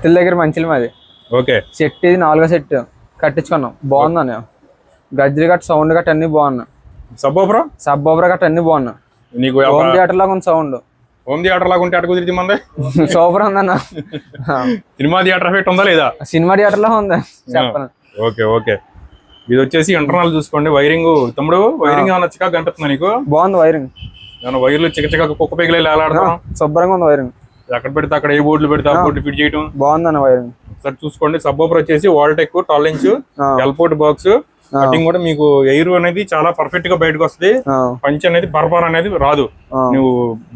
అత్తిల దగ్గర మంచిది మాది. ఓకే. సెట్ ఇది 4వ సెట్ కట్టించుకున్నాం. బాగుందని గజ్జలు గట్ట సౌండ్ గట్ట అన్ని బాగున్నాయి. సబ్ ఓపరా గట్ట అన్ని బాగున్నాయి. నీకు హోమ్ థియేటర్ లాగా ఉంది సౌండ్. హోమ్ థియేటర్ లాగా ఉంటే అటు కుదిరితే మంది సూపర్ ఉందన్న. సినిమా థియేటర్ ఎఫెక్ట్ ఉందా లేదా? సినిమా థియేటర్ లాగా ఉంది చెప్పను. Okay okay. ఇది వచ్చేసి ఇంటర్నల్ చూసుకోండి. వైరింగ్ తమ్ముడు వైరింగ్ ఏమన్నా చికాకు కనిపిస్తుందా నీకు? బాగుంది వైరింగ్. ఏమన్నా వైర్లు చిక్క కుక్క పేగలే ఆడతాం. శుభ్రంగా ఉంది వైరింగ్. ఎక్కడ పెడితే అక్కడ ఏ బోర్డులు పెడితే ఆ బోర్డు ఫిట్ చేయడం బాగుందన్న వైరింగ్. ఒకసారి చూసుకోండి. సబ్ ఓపర్ వచ్చేసి వాల్టెక్ 12 ఇంచ్ ఎల్పోర్ట్ బాక్స్ కటింగ్ కూడా మీకు ఎయిర్ అనేది చాలా పర్ఫెక్ట్ గా బయటకు వస్తుంది. పంచ్ అనేది బర్బర్ అనేది రాదు. నువ్వు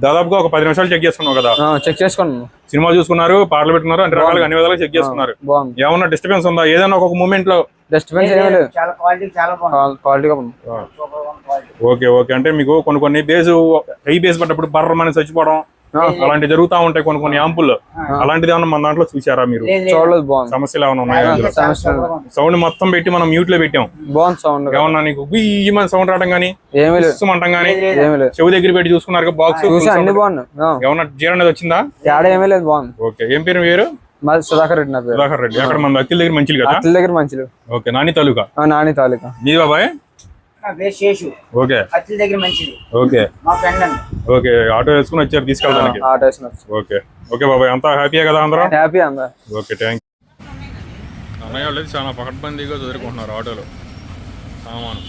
దాదాపుగా ఒక 10 నిమిషాలు చెక్ చేసుకున్నావు కదా? చెక్ చేసుకున్నాను. సినిమా చూసుకున్నారు, పాటలు పెట్టుకున్నారు, అన్ని రకాలుగా అన్ని విధాలుగా చెక్ చేసుకున్నారు. ఏమన్నా డిస్టర్బెన్స్ ఉందా? ఏదైనా ఒక మూమెంట్ లో డిస్టర్బెన్స్ ఓకే ఓకే. అంటే మీకు కొన్ని హై బేస్ పడ్డప్పుడు బర్ర మన చచ్చిపోవడం అలాంటి జరుగుతా ఉంటాయి కొన్ని యాంపుల్లో. అలాంటిది ఏమన్నా మన దాంట్లో చూసారా మీరు? సమస్యలు ఏమైనా ఉన్నాయా? సౌండ్ మొత్తం పెట్టి మనం మ్యూట్ లో పెట్టాం. బాగుంది సౌండ్. ఏమన్నా నీకు మన సౌండ్ రావడం కానీ అంటాం కానీ చెవి దగ్గర పెట్టి చూసుకున్నారు బాక్స్ ఏమన్నా జీరో అనేది వచ్చిందా? ఏమీ లేదు. బాగుంది. ఓకే. ఏం పేరు మీరు? సుధాకర్ రెడ్డి. సుధాకర్ రెడ్డి. అక్కడ మన అత్తిల దగ్గర మంచిలు కదా? అత్తిల దగ్గర మంచిలు. ఓకే. నాని తాలూకా. నాని తాలూకా. నీది బాబాయ్? Okay okay okay. ఆటో వేసుకుని వచ్చారు తీసుకెళ్ళడానికి? ఓకే ఓకే బాబాయ్. అంతా హ్యాపీయే కదా అందరం? హ్యాపీ అందరూ. Okay thank you. అన్నయ్య వాళ్ళు చాలా పకడ్బందీగా చదువుకుంటున్నారు ఆటోలో సామాను.